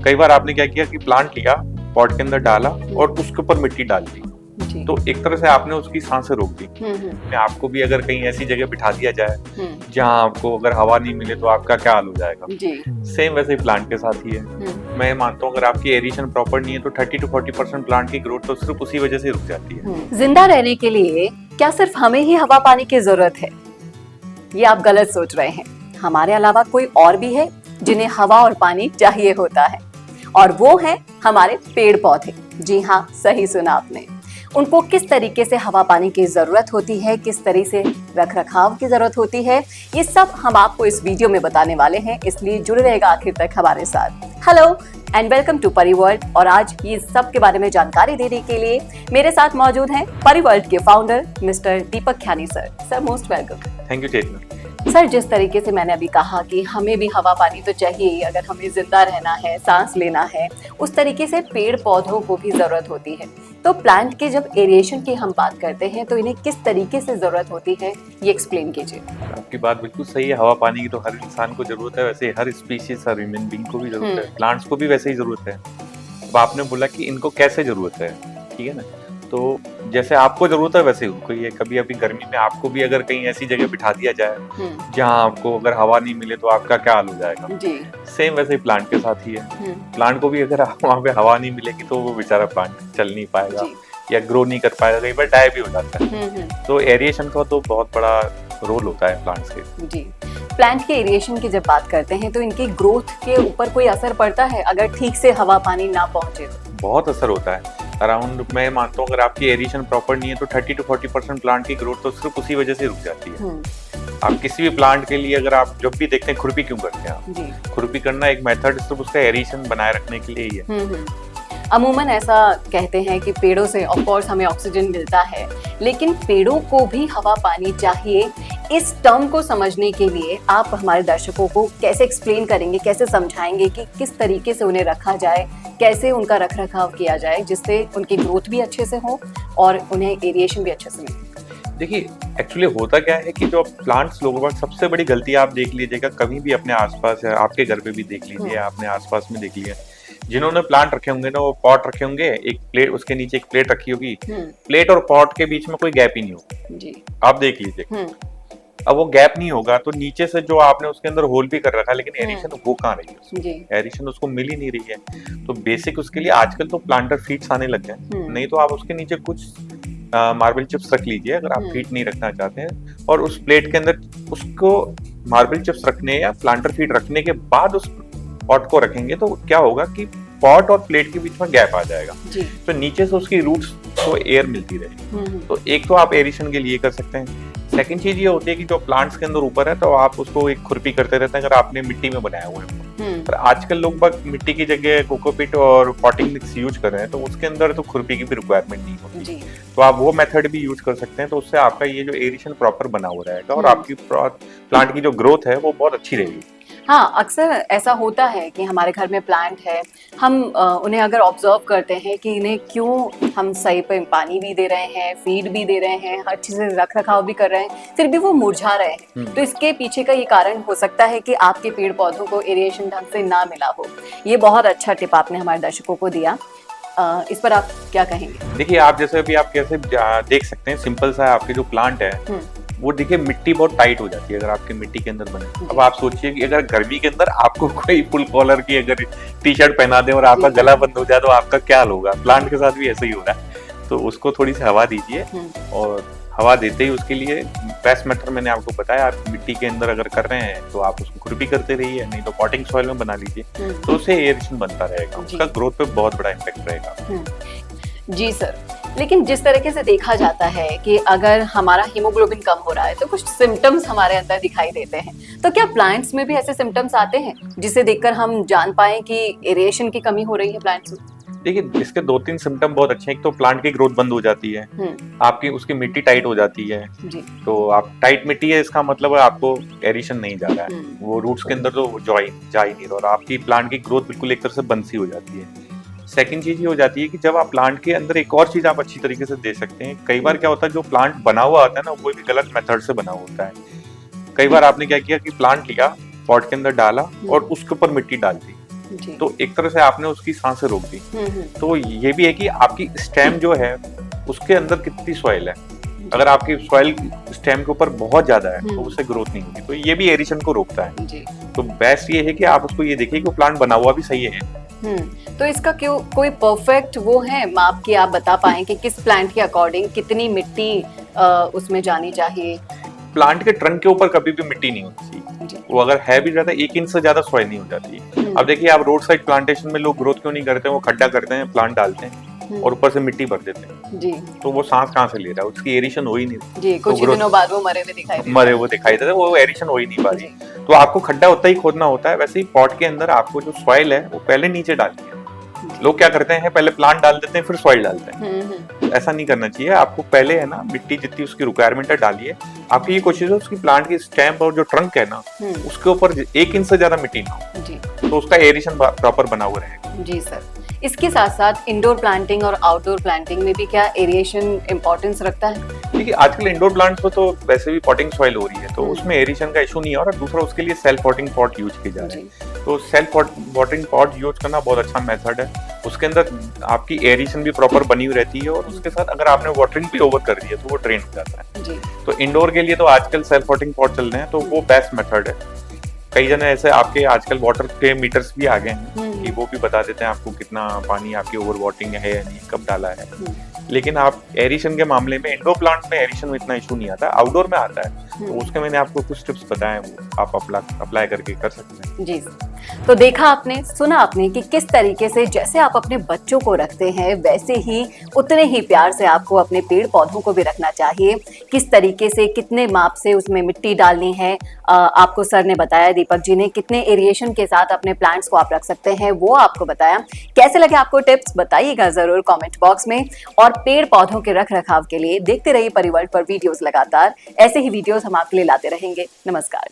कई बार आपने क्या किया कि प्लांट लिया, पॉट के अंदर डाला और उसके ऊपर मिट्टी डाल दी, जी। तो एक तरह से आपने उसकी सांसें रोक दी। हम्म। आपको भी अगर कहीं ऐसी जगह बिठा दिया जाए हम्म। जहाँ आपको अगर हवा नहीं मिले तो आपका क्या हाल हो जाएगा। जी। सेम वैसे ही प्लांट के साथ ही है। मैं मानता हूँ अगर आपकी एरिएशन प्रॉपर नहीं है तो 30 to 40% प्लांट की ग्रोथ तो सिर्फ उसी वजह से रुक जाती है। जिंदा रहने के लिए क्या सिर्फ हमें ही हवा पानी की जरूरत है? ये आप गलत सोच रहे हैं। हमारे अलावा कोई और भी है जिन्हें हवा और पानी चाहिए होता है, और वो है हमारे पेड़ पौधे। जी हाँ, सही सुना आपने। उनको किस तरीके से हवा पानी की जरूरत होती है, किस तरह से रख रखाव की जरूरत होती है, ये सब हम आपको इस वीडियो में बताने वाले हैं, इसलिए जुड़े रहेगा आखिर तक हमारे साथ। Hello and welcome to Pariworld. और आज ये सब के बारे में जानकारी देने के लिए मेरे साथ मौजूद हैं परिवर्ल्ड के founder mister Deepak Khyani sir. Sir most welcome. Thank you Chetna. Sir, जिस तरीके से मैंने अभी कहा कि हमें भी हवा पानी तो चाहिए अगर हमें जिंदा रहना है, सांस लेना है, उस तरीके से पेड़ पौधों को भी जरूरत होती है। तो प्लांट के जब एरिएशन की हम बात करते हैं तो इन्हें किस तरीके से जरूरत होती है, ये एक्सप्लेन कीजिए। आपकी बात बिल्कुल सही है। हवा पानी की तो हर इंसान को जरूरत है, वैसे हर स्पीशीज, हर ह्यूमन बीइंग को भी जरूरत है, प्लांट्स को भी वैसे ही जरूरत है। अब आपने बोला कि इनको कैसे जरूरत है, ठीक है ना, तो जैसे आपको जरूरत है वैसे उनको ही है। कभी अभी गर्मी में आपको भी अगर कहीं ऐसी जगह बिठा दिया जाए जहाँ आपको अगर हवा नहीं मिले तो आपका क्या हाल हो जाएगा। जी। सेम वैसे ही प्लांट के साथ ही है। प्लांट को भी अगर वहाँ पे हवा नहीं मिलेगी तो वो बेचारा प्लांट चल नहीं पाएगा या ग्रो नहीं कर पाएगा, कई बार डाई भी हो जाता है। तो एरिएशन का तो बहुत बड़ा रोल होता है प्लांट्स के। जी। प्लांट के एरिएशन की जब बात करते हैं तो इनकी ग्रोथ के ऊपर कोई असर पड़ता है अगर ठीक से हवा पानी ना पहुंचे तो? बहुत असर होता है। अराउंड मैं मानता हूँ अगर आपकी एरिएशन प्रॉपर नहीं है तो 30 to 40% प्लांट की ग्रोथ तो सिर्फ उसी वजह से रुक जाती है। आप किसी भी प्लांट के लिए अगर आप जब भी देखते हैं खुरपी क्यों करते हैं आप? खुरपी करना एक मेथड सिर्फ उसका एरिएशन बनाए रखने के लिए ही है। अमूमन ऐसा कहते हैं कि पेड़ों से ऑफ कोर्स हमें ऑक्सीजन मिलता है, लेकिन पेड़ों को भी हवा पानी चाहिए। इस टर्म को समझने के लिए आप हमारे दर्शकों को कैसे एक्सप्लेन करेंगे, कैसे समझाएंगे कि किस तरीके से उन्हें रखा जाए, कैसे उनका रख रखाव किया जाए जिससे उनकी ग्रोथ भी अच्छे से हो और उन्हें एरिएशन भी अच्छे से मिले? देखिए, एक्चुअली होता क्या है कि जो प्लांट्स लोगों का सबसे बड़ी गलती आप देख लीजिएगा, कभी भी अपने आसपास, आपके घर पे भी देख लीजिए, अपने आसपास में देख लीजिए, जिन्होंने प्लांट रखे होंगे ना, वो पॉट रखे होंगे, एक प्लेट, उसके नीचे एक प्लेट रखी होगी, प्लेट और पॉट के बीच में कोई गैप ही नहीं होगा। जी। आप देख लीजिए। अब वो गैप नहीं होगा तो नीचे से जो आपने उसके अंदर होल भी कर रखा है, लेकिन एरिएशन वो कहाँ रही है उसको? एरिएशन उसको मिल ही नहीं रही है। तो बेसिक उसके लिए आजकल तो प्लांटर फीड्स आने लग गए, नहीं तो आप उसके नीचे कुछ मार्बल चिप्स रख लीजिए अगर आप फीड नहीं रखना चाहते हैं, और उस प्लेट के अंदर उसको मार्बल चिप्स रखने या प्लांटर फीड रखने के बाद उस पॉट को रखेंगे तो क्या होगा कि पॉट और प्लेट के बीच में गैप आ जाएगा, तो नीचे से उसकी रूट्स को एयर मिलती रहेगी। तो एक तो आप एरिएशन के लिए कर सकते हैं। सेकंड चीज ये होती है कि जो प्लांट्स के अंदर ऊपर है तो आप उसको एक खुरपी करते रहते हैं अगर आपने मिट्टी में बनाया हुआ है। पर आजकल लोग बस मिट्टी की जगह कोकोपीट और पॉटिंग मिक्स यूज कर रहे हैं, तो उसके अंदर तो खुरपी की भी रिक्वायरमेंट नहीं होती। तो आप वो मेथड भी यूज कर सकते हैं, तो उससे आपका ये जो एरिएशन प्रॉपर बना हुआ रहेगा और आपकी प्लांट की जो ग्रोथ है वो बहुत अच्छी रहेगी। हाँ, अक्सर ऐसा होता है कि हमारे घर में प्लांट है, हम उन्हें अगर ऑब्जर्व करते हैं कि इन्हें क्यों हम सही पे पानी भी दे रहे हैं, फीड भी दे रहे हैं, हर चीज़ रख रखाव भी कर रहे हैं, फिर भी वो मुरझा रहे हैं। तो इसके पीछे का ये कारण हो सकता है कि आपके पेड़ पौधों को एरिएशन ढंग से ना मिला हो। ये बहुत अच्छा टिप आपने हमारे दर्शकों को दिया। इस पर आप क्या कहेंगे? देखिए, आप जैसे अभी आप कैसे देख सकते हैं, सिंपल सा आपके जो प्लांट है वो देखिए मिट्टी बहुत टाइट हो जाती है अगर आपके मिट्टी के अंदर बने। अब आप सोचिए कि अगर गर्मी के अंदर आपको कोई फुल कॉलर की अगर टी शर्ट पहना दे और आपका गला बंद हो जाए तो आपका क्या हाल होगा? प्लांट के साथ भी ऐसा ही हो रहा है। तो उसको थोड़ी सी हवा दीजिए, और हवा देते ही उसके लिए बेस्ट मेथड मैंने आपको बताया। आप मिट्टी के अंदर अगर कर रहे हैं तो आप उसको खुरपी करते रहिए, नहीं तो पॉटिंग सॉइल में बना लीजिए, तो उससे एरिएशन बनता रहेगा, उसका ग्रोथ पे बहुत बड़ा इम्पैक्ट रहेगा। जी सर, लेकिन जिस तरीके से देखा जाता है कि अगर हमारा हीमोग्लोबिन कम हो रहा है तो कुछ सिम्टम्स हमारे अंदर दिखाई देते हैं, तो क्या प्लांट्स में भी ऐसे सिम्टम्स आते हैं जिसे देखकर हम जान पाए कि एरिएशन की कमी हो रही है प्लांट्स में? देखिए, इसके 2-3 सिम्टम बहुत अच्छे हैं। एक तो प्लांट की ग्रोथ बंद हो जाती है, आपकी उसकी मिट्टी टाइट हो जाती है। तो आप टाइट मिट्टी है, इसका मतलब है आपको एरिएशन नहीं जा रहा है, वो रूट्स के अंदर तो जा ही नहीं रहा, और आपकी प्लांट की ग्रोथ बिल्कुल एक तरह से बंद सी हो जाती है। सेकंड चीज ये हो जाती है कि जब आप प्लांट के अंदर एक और चीज आप अच्छी तरीके से दे सकते हैं। कई बार क्या होता है, जो प्लांट बना हुआ आता है ना, वो भी गलत मेथड से बना होता है। कई बार आपने क्या किया कि प्लांट लिया, पॉट के अंदर डाला और उसके ऊपर मिट्टी डाल दी, जी। तो एक तरह से आपने उसकी सांसें रोक दी। तो ये भी है कि आपकी स्टेम जो है उसके अंदर कितनी सॉइल है। अगर आपकी सॉइल स्टेम के ऊपर बहुत ज्यादा है तो उससे ग्रोथ नहीं होगी, तो ये भी एरिएशन को रोकता है। जी। तो बेस्ट ये है कि आप उसको ये देखिए कि प्लांट बना हुआ भी सही है। तो इसका क्यों कोई परफेक्ट वो है माप की आप बता पाए कि किस प्लांट के अकॉर्डिंग कितनी मिट्टी उसमें जानी चाहिए? प्लांट के ट्रंक के ऊपर कभी भी मिट्टी नहीं होती चाहिए। वो अगर है भी ज्यादा 1 इंच से ज्यादा सॉइल नहीं हो जाती। अब देखिए आप रोड साइड प्लांटेशन में लोग ग्रोथ क्यों नहीं करते, वो खड्डा करते हैं, प्लांट डालते हैं और ऊपर से मिट्टी भर देते हैं। जी। तो वो सांस कहाँ से ले रहा है, उसकी एरिएशन हो ही नहीं। जी, कुछ ही दिनों बाद वो मरे हुए दिखाई देते हैं, वो एरिएशन हो ही नहीं पा रही। तो आपको खड्डा उतना ही खोदना होता है। वैसे ही पॉट के अंदर आपको जो सॉइल है वो पहले नीचे डालनी है। लोग क्या करते हैं, पहले प्लांट डाल देते हैं फिर सॉइल डालते हैं। ऐसा नहीं करना चाहिए। आपको पहले है ना मिट्टी जितनी उसकी रिक्वायरमेंट है डालिए। आपकी ये कोशिश है उसकी प्लांट की स्टेम और जो ट्रंक है ना उसके ऊपर 1 इंच से ज्यादा मिट्टी ना हो, तो उसका एरिएशन प्रॉपर बना हुआ रहेगा। जी सर। इसके साथ साथ इंडोर प्लांटिंग और आउटडोर प्लांटिंग में भी क्या एरिएशन इंपॉर्टेंस रखता है? देखिए आजकल इंडोर प्लांट्स में तो वैसे भी पॉटिंग सॉइल हो रही है, तो उसमें एरिएशन का इशू नहीं है। और दूसरा उसके लिए सेल्फ वॉटरिंग पॉट यूज किए जा रहे हैं। तो सेल्फ वॉटरिंग पॉट यूज करना बहुत अच्छा मेथड है। उसके अंदर आपकी एरिएशन भी प्रॉपर बनी हुई रहती है और उसके साथ अगर आपने वाटरिंग भी ओवर कर दी है तो वो ड्रेन हो जाता है। जी। तो इंडोर के लिए तो आजकल सेल्फ वॉटरिंग पॉट चल रहे हैं, तो वो बेस्ट मेथड है। कई जने ऐसे आपके आजकल वाटर के मीटर्स भी आ गए हैं कि वो भी बता देते हैं आपको कितना पानी आपकी ओवर वाटरिंग है या नहीं, कब डाला है। लेकिन आप एरिएशन के मामले में इंडोर प्लांट में एरिएशन में इतना इशू नहीं आता, आउटडोर में आता है। तो उसके मैंने आपको कुछ टिप्स बताए, वो आप अप्लाई करके कर सकते हैं। जी। तो देखा आपने, सुना आपने कि किस तरीके से जैसे आप अपने बच्चों को रखते हैं वैसे ही उतने ही प्यार से आपको अपने पेड़ पौधों को भी रखना चाहिए। किस तरीके से कितने माप से उसमें मिट्टी डालनी है आपको सर ने बताया, दीपक जी ने कितने एरिएशन के साथ अपने प्लांट्स को आप रख सकते हैं वो आपको बताया। कैसे लगे आपको टिप्स बताइएगा जरूर कमेंट बॉक्स में। और पेड़ पौधों के रख रखाव के लिए देखते रहिए परिवर्ल्ड पर वीडियोस लगातार। ऐसे ही वीडियोस हम आपके लिए लाते रहेंगे। नमस्कार।